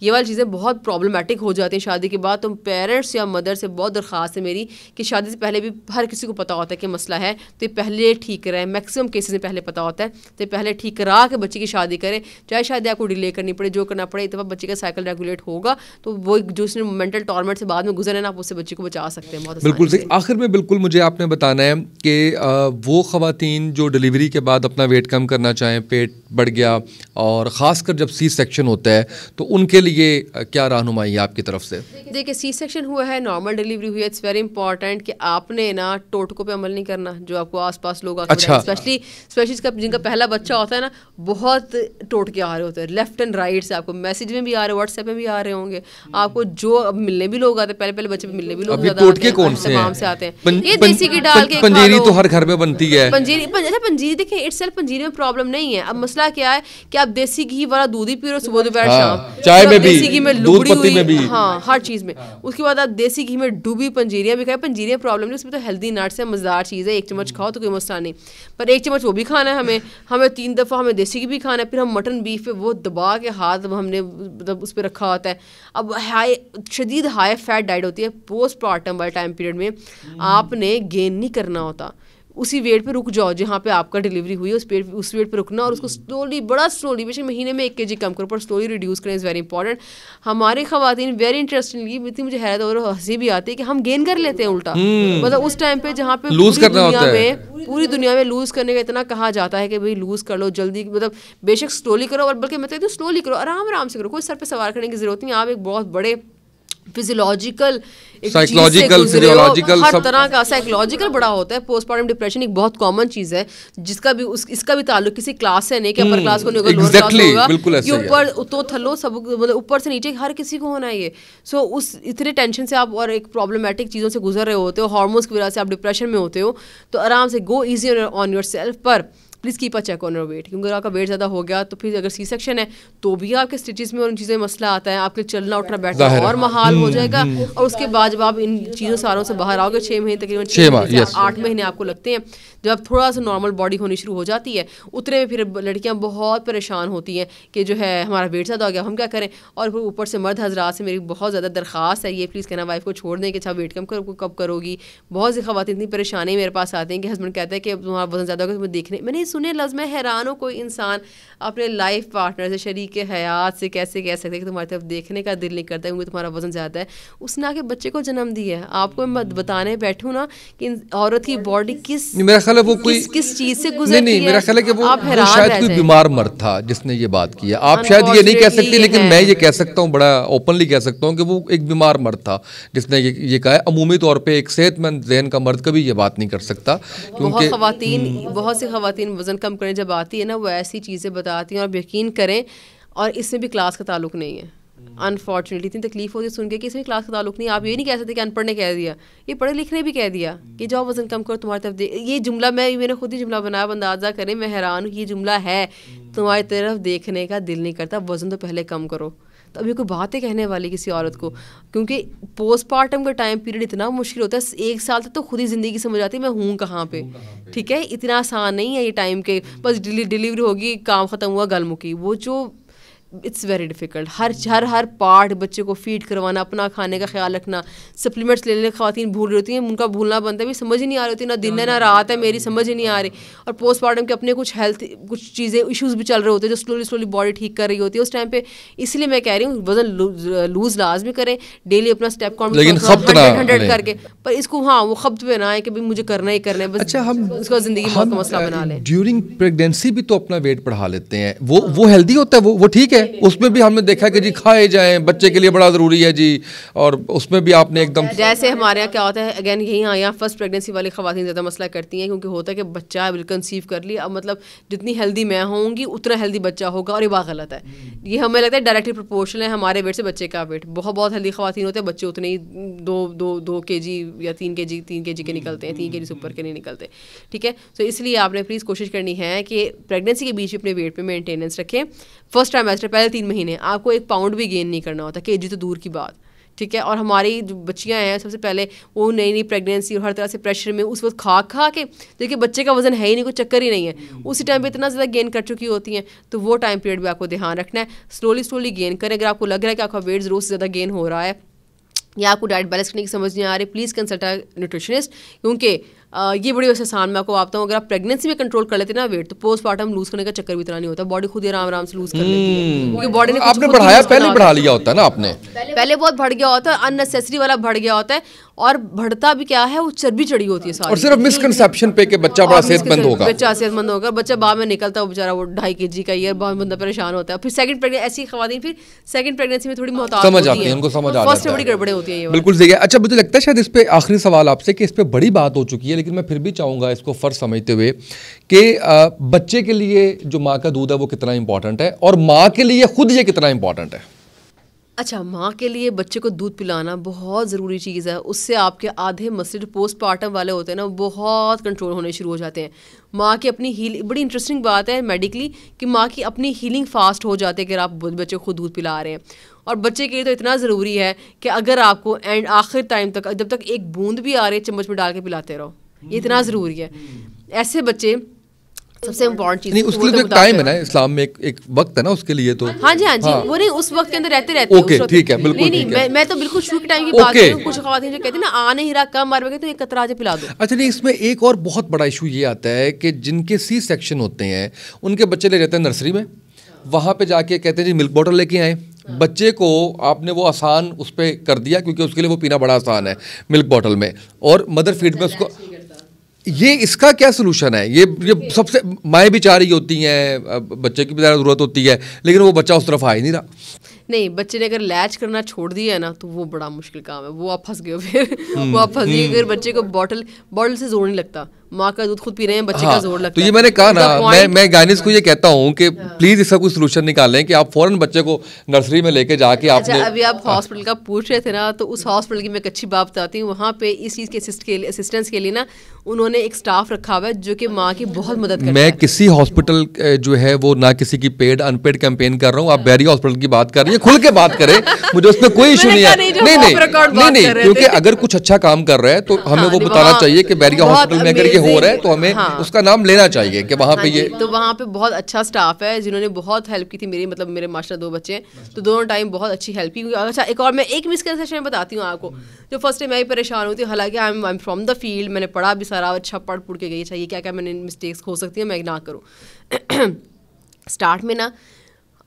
ये वाली चीज़ें बहुत प्रॉब्लमेटिक हो जाती हैं शादी के बाद। तो पेरेंट्स या मदर से बहुत दरख्वास्त है मेरी कि शादी से पहले भी हर किसी को पता होता है कि मसला है तो ये पहले ठीक कराएं। मैक्सिमम केसेस में पहले पता होता है तो पहले ठीक करा के बच्ची की शादी करें, चाहे शादी आपको डिले करनी पड़े, जो करना पड़े, इतना बच्चे का साइकिल रेगुलेट होगा तो वो जो उसने मेंटल टॉर्मेंट से बाद में गुजरे ना, आप उससे बच्चे को बचा सकते हैं। बहुत
बिल्कुल सही। आखिर में बिल्कुल मुझे आपने बताना है कि वो ख़वातीन जो डिलीवरी के बाद अपना वेट कम करना चाहें, पेट बढ़ गया और ख़ासकर जब C-सेक्शन होता है तो उनके लिए क्या रहनुमाई है आपकी तरफ से?
देखिए C-सेक्शन हुआ है, नॉर्मल डिलीवरी हुई है, इट्स वेरी इंपॉर्टेंट कि आपने ना टोटकों पे अमल नहीं करना जो आपको आसपास लोग आके
अच्छा।
स्पेशली जिनका पहला बच्चा होता है ना, बहुत टोटके आ रहे होते हैं लेफ्ट एंड राइट से। आपको मैसेज में भी आ रहे हैं, व्हाट्सएप में भी आ रहे होंगे, आपको जो अब मिलने भी लोग आते हैं, पहले बच्चे पे मिलने भी लोग
टोटके कौन से
आते हैं। ये देसी घी डाल के
पंजीरी तो हर घर में बनती है।
पंजीरी देखिए इटसेल्फ पंजीरी में प्रॉब्लम नहीं है। अब मसला क्या है कि आप देसी घी वाला दूध ही पी रहे हो सुबह दोपहर शाम,
चाय में भी,
देसी घी में लुगड़ी हुई,
भी।
हाँ हर चीज़ में। उसके बाद आप देसी घी में डूबी पंजीरियाँ भी खाए, पंजीरियाँ प्रॉब्लम नहीं, उसमें तो हेल्दी नट्स है, मज़ेदार चीज़ है, 1 चम्मच खाओ तो कोई मसला नहीं। पर 1 चम्मच वो भी खाना है हमें 3 दफ़ा हमें देसी घी भी खाना है, फिर हम मटन बीफ पे वो दबा के हाथ हमने मतलब उस पर रखा होता है। अब शदीद हाई फैट डाइट होती है, पोस्ट पार्टम वाले टाइम पीरियड में आपने गेन नहीं करना होता, उसी वेट पे रुक जाओ जहाँ पे आपका डिलीवरी हुई है, उस वेट पे रुकना और उसको स्लोली, बड़ा स्लोली, बेशक महीने में 1 kg कम करो पर स्लोली रिड्यूस करें, इज़ वेरी इंपॉर्टेंट। हमारी ख़वातीन वेरी इंटरेस्टिंगली, इतनी मुझे हैरत और हंसी भी आती है कि हम गेन कर लेते हैं उल्टा। मतलब उस टाइम पे जहाँ पे पूरी दुनिया में लूज़ करने का इतना कहा जाता है कि भाई लूज़ कर लो जल्दी, मतलब बेशक स्लोली करो, और बल्कि मैं कहती हूँ स्लोली करो, आराम से करो, कोई सर पे सवार करने की ज़रूरत नहीं। आप एक बहुत बड़े फिजियोलॉजिकल,
साइकोलॉजिकल,
हर तरह का साइकोलॉजिकल बड़ा होता है। पोस्टमार्टम डिप्रेशन एक बहुत कॉमन चीज़ है जिसका भी इसका भी ताल्लुक किसी क्लास से नहीं कि अपर क्लास को नहीं होगा, लोअर क्लास होगा, ये ऊपर तो थलो सब, मतलब ऊपर से नीचे हर किसी को होना है ये। सो उस इतने टेंशन से आप और एक प्रॉब्लमेटिक चीज़ों से गुजर रहे होते हो, हार्मोन्स की वजह से आप डिप्रेशन में होते हो, तो आराम से go easy on yourself. पर please keep a check on your weight, क्योंकि अगर आपका वेट ज़्यादा हो गया तो फिर अगर सी सेक्शन है तो भी आपके स्टिचेस में और उन चीज़ों में मसला आता है, आपके चलना उठना बैठना और महाल हो जाएगा। और उसके बाद जब आप इन चीज़ों सारों से बाहर आओगे, 6 महीने तकरीबन 6 महीने 8 महीने आपको लगते हैं, जब आप थोड़ा सा नॉर्मल बॉडी होनी शुरू हो जाती है, उतने में फिर लड़कियां बहुत परेशान होती हैं कि जो है हमारा वेट ज़्यादा हो गया, हम क्या करें। और फिर ऊपर से मर्द हजरात से मेरी बहुत ज़्यादा दरख्वास्त है, ये प्लीज़ कहना वाइफ को छोड़ दें कि अच्छा वेट कम कब करोगी। बहुत सी ख़वातीन इतनी परेशानी मेरे पास आती हैं कि हस्बैंड कहते हैं कि तुम्हारा वजन ज़्यादा होगा, तुम्हें देखने मैंने सुने लफ्ज़, मैं हैरान हूँ कोई इंसान अपने लाइफ पार्टनर से, शरीक हयात से कैसे कह सकते हैं कि तुम्हारी तरफ देखने का दिल नहीं करता क्योंकि तुम्हारा वजन ज़्यादा है। उसने आके बच्चे को जन्म दिया है। आपको मैं बताने बैठूँ ना कि औरत की बॉडी
मेरा ख्याल है वो
किस चीज़ से गुजरती है।
मेरा ख्याल है कि वो शायद कोई बीमार मर्द था जिसने ये बात की है। आप शायद ये नहीं कह सकते, लेकिन मैं ये कह सकता हूँ, बड़ा ओपनली कह सकता हूँ कि वो एक बीमार मर्द था जिसने ये कहा है। अमूमी तौर पे एक सेहतमंद ज़हन का मर्द कभी ये बात नहीं कर सकता।
बहुत सी ख़वातीन वज़न कम करने जब आती है ना, वो ऐसी चीज़ें बताती हैं और यकीन करें, और इसमें भी क्लास का ताल्लुक नहीं है। अनफॉर्चुनेटली इतनी तकलीफ होती है सुन के कि इसमें क्लास का ताल्लुक नहीं। आप ये नहीं कह सकते कि अनपढ़ ने कह दिया, ये पढ़े लिखने भी कह दिया कि जाओ वजन कम करो, तुम्हारी तरफ ये जुमला मैंने खुद ही जुमला बनाया, अंदाज़ा करें, मैं हैरान हूँ। ये जुमला है, तुम्हारी तरफ देखने का दिल नहीं करता, वज़न तो पहले कम करो। तो अभी कोई बात है कहने वाली किसी औरत को, क्योंकि पोस्टमार्टम का टाइम पीरियड इतना मुश्किल होता है। 1 साल तक तो खुद ही ज़िंदगी समझ आती है मैं हूँ कहाँ पे। ठीक है, इतना आसान नहीं है ये टाइम के बस डिलीवरी होगी, काम ख़त्म हुआ, गल मुकी। वो जो it's very difficult, her part बच्चे को फीड करवाना, अपना खाने का ख्याल रखना, सप्लीमेंट्स लेने ख़वातीन भूल रही होती हैं, उनका भूलना बनता है, भी समझ ही नहीं आ रही होती, ना दिन है ना रात है, मेरी समझ ही नहीं आ रही। और पोस्टमार्टम के अपने कुछ हेल्थ कुछ चीज़ें इश्यूज़ भी चल रहे होते हैं जो स्लोली बॉडी ठीक कर रही होती है उस टाइम पे। इसलिए मैं कह रही हूँ वजन लूज़ लाजमी करें, डेली अपना स्टेप काउंट 100 करके, पर इसको वो खब्त पे ना आए कि भाई मुझे करना ही करना है बस।
अच्छा, हम
उसको ज़िंदगी का मसला बना लें।
ड्यूरिंग प्रेगनेंसी भी तो अपना वेट बढ़ा लेते हैं, वो हेल्दी होता है, वो ठीक है। उसमें भी हमने देखा कि जी खाए जाएं, बच्चे के लिए बड़ा ज़रूरी है जी। और उसमें भी आपने एकदम
जैसे हमारे यहाँ क्या होता है, अगेन यहाँ फर्स्ट प्रेगनेंसी वाली ख़वातीन ज़्यादा मसला करती हैं, क्योंकि होता है कि बच्चा बिल्कुल कंसीव कर लिया, अब मतलब जितनी हेल्दी मैं होंगी उतना हेल्दी बच्चा होगा, और ये बात गलत है। ये हमें लगता है डायरेक्टली प्रोपोर्शनल है हमारे वेट से बच्चे का वेट। बहुत हेल्दी ख़वातीन होते हैं, बच्चे उतने ही 2 kg या 3 kg के निकलते हैं, 3 kg से ऊपर के नहीं निकलते। ठीक है, तो इसलिए आपने प्लीज़ कोशिश करनी है कि प्रेगनेंसी के बीच में अपने वेट पे मेंटेनेंस रखें। फर्स्ट ट्राइमेस्टर पहले 3 महीने आपको 1 पाउंड भी गेन नहीं करना होता, kg तो दूर की बात। ठीक है, और हमारी जो बच्चियाँ हैं सबसे पहले वो नई प्रेगनेंसी और हर तरह से प्रेशर में उस वक्त खा के, देखिए बच्चे का वजन है ही नहीं, कोई चक्कर ही नहीं है, उसी टाइम पे इतना ज़्यादा गेन कर चुकी होती हैं। तो वो टाइम पीरियड भी आपको ध्यान रखना है, स्लोली गेन करें। अगर आपको लग रहा है कि आपका वेट ज़रूर से ज़्यादा गेन हो रहा है या आपको डाइट बैलेंस करने की समझ नहीं आ रही, प्लीज़ कंसल्ट अ न्यूट्रिशनिस्ट, क्योंकि ये बड़ी वैसे आसान मैं आपको बताता हूँ। अगर आप प्रेगनेंसी में कंट्रोल कर लेते हैं ना वेट, तो पोस्टमार्टम लूज करने का चक्कर भी इतना नहीं होता, बॉडी खुद ही आराम से लूज कर लेती है, क्योंकि बॉडी ने
आपने बढ़ाया, पहले बढ़ा लिया होता है ना आपने,
पहले बहुत बढ़ गया होता है, अननेसेसरी वाला बढ़ गया होता है। और बढ़ता भी क्या है, वो चर्बी चढ़ी होती है सारी,
और सिर्फ मिसकंसेप्शन पे कि बच्चा बड़ा सेहतमंद होगा,
बच्चा सेहतमंद होगा। बच्चा बाद में निकलता है, वो बेचारा वो 2.5 kg का ही है, बहुत बंदा परेशान होता है। फिर सेकंड प्रेगनेंसी, ऐसी ख़वातीन फिर सेकंड प्रेगनेंसी में थोड़ी मोहताज
समझ आती है, उनको समझ आ जाता है,
फर्स्ट में बड़ी गड़बड़े होती है।
बिल्कुल सही है। अच्छा, मुझे लगता है शायद इस पे आखिरी सवाल आपसे कि इस पे बड़ी बात हो चुकी है, लेकिन मैं फिर भी चाहूँगा इसको फ़र्ज समझते हुए कि बच्चे के लिए जो माँ का दूध है वो कितना इंपॉर्टेंट है, और माँ के लिए खुद ये कितना इंपॉर्टेंट है।
अच्छा, माँ के लिए बच्चे को दूध पिलाना बहुत ज़रूरी चीज़ है। उससे आपके आधे मसले पोस्टमार्टम वाले होते हैं ना, बहुत कंट्रोल होने शुरू हो जाते हैं। माँ की अपनी बड़ी इंटरेस्टिंग बात है मेडिकली कि माँ की अपनी हीलिंग फास्ट हो जाती है अगर आप बच्चे को खुद दूध पिला रहे हैं। और बच्चे के लिए तो इतना ज़रूरी है कि अगर आपको एंड आखिर टाइम तक जब तक एक बूंद भी आ रही है चम्मच में डाल के पिलाते रहो, ये इतना ज़रूरी है। ऐसे बच्चे सबसे इम्पोर्टेंट चीज़
नहीं, उसके लिए तो टाइम है ना, इस्लाम में एक वक्त है ना उसके लिए तो।
हाँ जी वो नहीं, उस वक्त के अंदर रहते
ओके, ठीक है, बिल्कुल
नहीं, मैं तो बिल्कुल शुरू के टाइम की बात कर रही हूँ। कुछ ख़वातीन जो कहती हैं ना आ नहीं रहा, कम मार के, तो एक कतरा आज पिला दो।
अच्छा, नहीं, इसमें एक और बहुत बड़ा इशू ये आता है कि जिनके सी सेक्शन होते हैं उनके बच्चे ले जाते हैं नर्सरी में, वहाँ पे जाके कहते हैं जी मिल्क बॉटल लेके आए। बच्चे को आपने वो आसान उस पर कर दिया, क्योंकि उसके लिए वो पीना बड़ा आसान है मिल्क बॉटल में, और मदर फीड में उसको ये इसका क्या सोल्यूशन है? ये सबसे माएँ भी चाह रही होती हैं, बच्चे की भी ज़्यादा ज़रूरत होती है, लेकिन वो बच्चा उस तरफ आ ही नहीं रहा।
नहीं, बच्चे ने अगर लैच करना छोड़ दिया है ना तो वो बड़ा मुश्किल काम है, वो आप फंस गए हो फिर वो आप फंस गए। अगर बच्चे को बॉटल से जोर नहीं लगता, माँ का दूध खुद पी रहे हैं, बच्चे का जोर लगता
तो
है।
ये मैंने कहा ना, मैं गाइनिस को ये कहता हूँ कि प्लीज इसका कोई सोल्यूशन निकालें कि आप फौरन बच्चे को नर्सरी में लेके जाके आपने।
अच्छा, अभी आप हॉस्पिटल का पूछ रहे थे ना, तो उस हॉस्पिटल की मैं एक अच्छी बात बताती हूँ। वहाँ पे इस चीज़ के असिस्टेंस के लिए ना उन्होंने एक स्टाफ रखा हुआ है जो कि माँ की बहुत मदद करता है।
मैं किसी हॉस्पिटल जो है वो ना किसी की पेड अनपेड कैंपेन कर रहा हूँ, आप बैरिया हॉस्पिटल की बात कर रही है, खुल के बात करें, मुझे उसमें कोई इशू नहीं है। नहीं, क्योंकि अगर कुछ अच्छा काम कर रहा है तो हमें वो बताना चाहिए कि बैरिया हॉस्पिटल में अगर ये हो रहा है तो हमें उसका नाम लेना चाहिए कि वहाँ पे ये।
तो वहाँ पे बहुत अच्छा स्टाफ है जिन्होंने बहुत हेल्प की थी मेरी, मतलब मेरे मास्टर 2 बच्चे हैं, तो दोनों टाइम बहुत अच्छी हेल्प की। अच्छा, एक और मैं एक मिसकंसेप्शन बताती हूँ आपको, जो फर्स्ट टाइम मैं ही परेशान हुई थी। हालांकि I am from the field, मैंने पढ़ा भी सारा, अच्छा पढ़ के गई, चाहिए क्या क्या मैंने मिस्टेक्स हो सकती है मैं ना करूँ। स्टार्ट में ना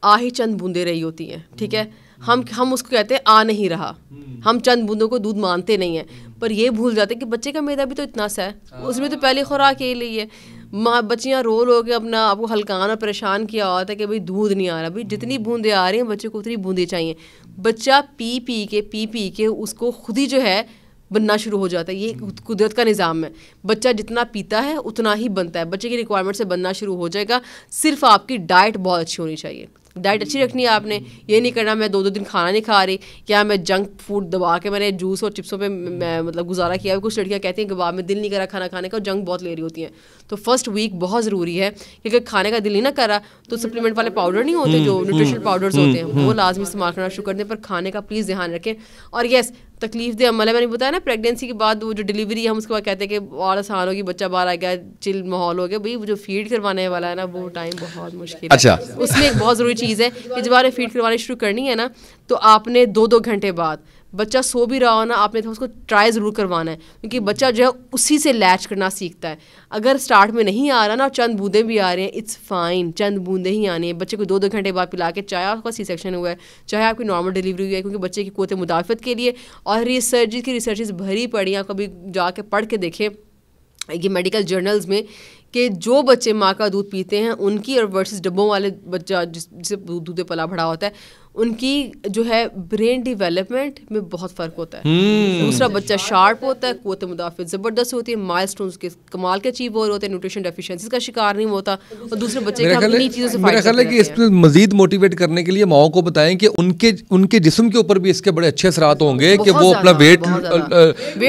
आ ही चंद बूंदे रही होती हैं, ठीक है, हम उसको कहते हैं आ नहीं रहा, हम चंद बूंदों को दूध मानते नहीं हैं, पर ये भूल जाते हैं कि बच्चे का मैदा भी तो इतना सा है, उसमें तो पहली खुराक यही ली है। माँ बच्चियाँ रो के अपना आपको हल्काना परेशान किया होता है कि भाई दूध नहीं आ रहा। भाई जितनी बूंदें आ रही हैं बच्चे को उतनी बूंदें चाहिए। बच्चा पी के उसको खुद ही जो है बनना शुरू हो जाता है। ये कुदरत का निज़ाम है, बच्चा जितना पीता है उतना ही बनता है। बच्चे की रिक्वायरमेंट से बनना शुरू हो जाएगा। सिर्फ आपकी डाइट बहुत अच्छी होनी चाहिए, डाइट अच्छी रखनी है आपने। ये नहीं करना मैं 2-2 दिन खाना नहीं खा रही, या मैं जंक फूड दबा के मैंने जूस और चिप्सों पे मैं मतलब गुजारा किया। कुछ लड़कियां कहती हैं कि बाद में दिल नहीं करा खाना खाने का, जंक बहुत ले रही होती हैं। तो फर्स्ट वीक बहुत ज़रूरी है कि अगर खाने का दिल नहीं ना करा तो सप्लीमेंट वाले पाउडर नहीं होते जो न्यूट्रिशन पाउडर्स होते हैं वो लाजमी इस्तेमाल करना शुरू कर दें, पर खाने का प्लीज़ ध्यान रखें। और येस, तकलीफ दे अमल है, मैंने बताया ना प्रेगनेंसी के बाद वो जो डिलीवरी है हम उसके बाद कहते हैं कि और आसान होगी, बच्चा बाहर आ गया, चिल माहौल हो गया। भाई वो जो फीड करवाने वाला है ना वो टाइम बहुत मुश्किल है।
अच्छा,
उसमें एक बहुत ज़रूरी चीज़ है कि जब आपने फीड करवानी शुरू करनी है ना, तो आपने 2-2 घंटे बाद बच्चा सो भी रहा हो ना, आपने तो उसको ट्राई ज़रूर करवाना है, क्योंकि बच्चा जो है उसी से लैच करना सीखता है। अगर स्टार्ट में नहीं आ रहा ना, चंद बूंदें भी आ रही हैं, इट्स फाइन, चंद बूंदें ही आनी है। बच्चे को 2-2 घंटे बाद पिला के, चाहे आपका सी सेक्शन हुआ है चाहे आपकी नॉर्मल डिलीवरी हुई है, क्योंकि बच्चे की क़ुव्वत मुदाफ़त के लिए और रिसर्चेस भरी पड़ी हैं। कभी जाके पढ़ के देखें ये मेडिकल जर्नल्स में कि जो बच्चे माँ का दूध पीते हैं उनकी और वर्सेस डब्बों वाले बच्चा जिससे दूध पला भरा होता है, उनकी जो है ब्रेन डेवलपमेंट में बहुत फ़र्क होता है। दूसरा बच्चा शार्प होता है, क़ुव्वत मुदाफ़त ज़बरदस्त होती है, माइलस्टोन्स के कमाल के अचीव हो रहे होते हैं, न्यूट्रिशन डेफिशिएंसीज का शिकार नहीं होता। और दूसरे बच्चे इन्हीं चीज़ों से
मेरा ख्याल है कि इसमें मजीद मोटिवेट करने के लिए माओ को बताएं कि उनके जिस्म के ऊपर भी इसके बड़े अच्छे असरात होंगे कि वो अपना वेट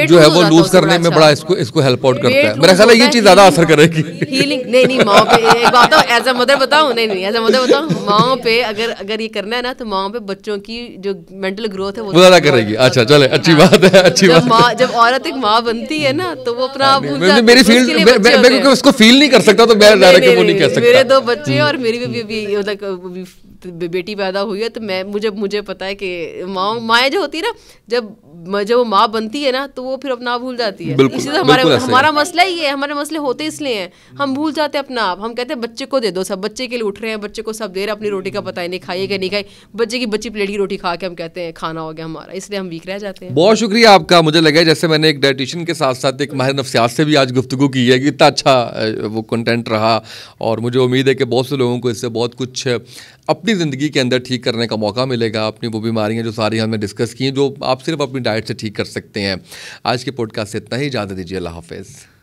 जो है वो लूज करने में बड़ा इसको हेल्प आउट करता है। मेरा ख्याल है ये चीज़ ज़्यादा असर करेगी।
हीलिंग नहीं माओ पे एक बात एज अ मदर बताऊँ, नहीं एज अ मदर बताऊँ, माओ पे अगर ये करना है ना तो माओ पे बच्चों की जो मेंटल ग्रोथ है वो ज़्यादा
करेगी। अच्छा चले, अच्छी बात है, अच्छी बात।
जब औरत एक माँ बनती है ना तो वो अपना
मेरी फील्ड मैं उसको फील नहीं कर सकता तो मैं डायरेक्ट वो नहीं कह सकता।
मेरे 2 बच्चे और मेरी भी मतलब बेटी पैदा हुई है, तो मुझे पता है कि माएँ जो होती है ना, जब वो माँ बनती है ना तो वो फिर अपना भूल जाती है। इसी तरह हमारा मसला ही है, हमारे मसले होते इसलिए हैं, हम भूल जाते हैं अपना आप। हम कहते हैं बच्चे को दे दो, सब बच्चे के लिए उठ रहे हैं, बच्चे को सब दे रहे हैं, अपनी रोटी का पता ही नहीं खाइए कि नहीं खाई, बच्चे की बच्ची प्लेट की रोटी खा के हम कहते हैं खाना हो गया हमारा, इसलिए हम वीक रह जाते हैं।
बहुत शुक्रिया आपका। मुझे लगा जैसे मैंने एक डाइटिशियन के साथ साथ एक माहिर नफ्सियात से भी आज गुफ्तगू की है कि इतना अच्छा वो कंटेंट रहा, और मुझे उम्मीद है कि बहुत से लोगों को इससे बहुत कुछ अपनी ज़िंदगी के अंदर ठीक करने का मौका मिलेगा। अपनी वो बीमारियां जो सारी हमने डिस्कस की हैं, जो आप सिर्फ अपनी डाइट से ठीक कर सकते हैं। आज के पॉडकास्ट से इतना ही, इजाज़त दीजिए, अल्लाह हाफ़िज़।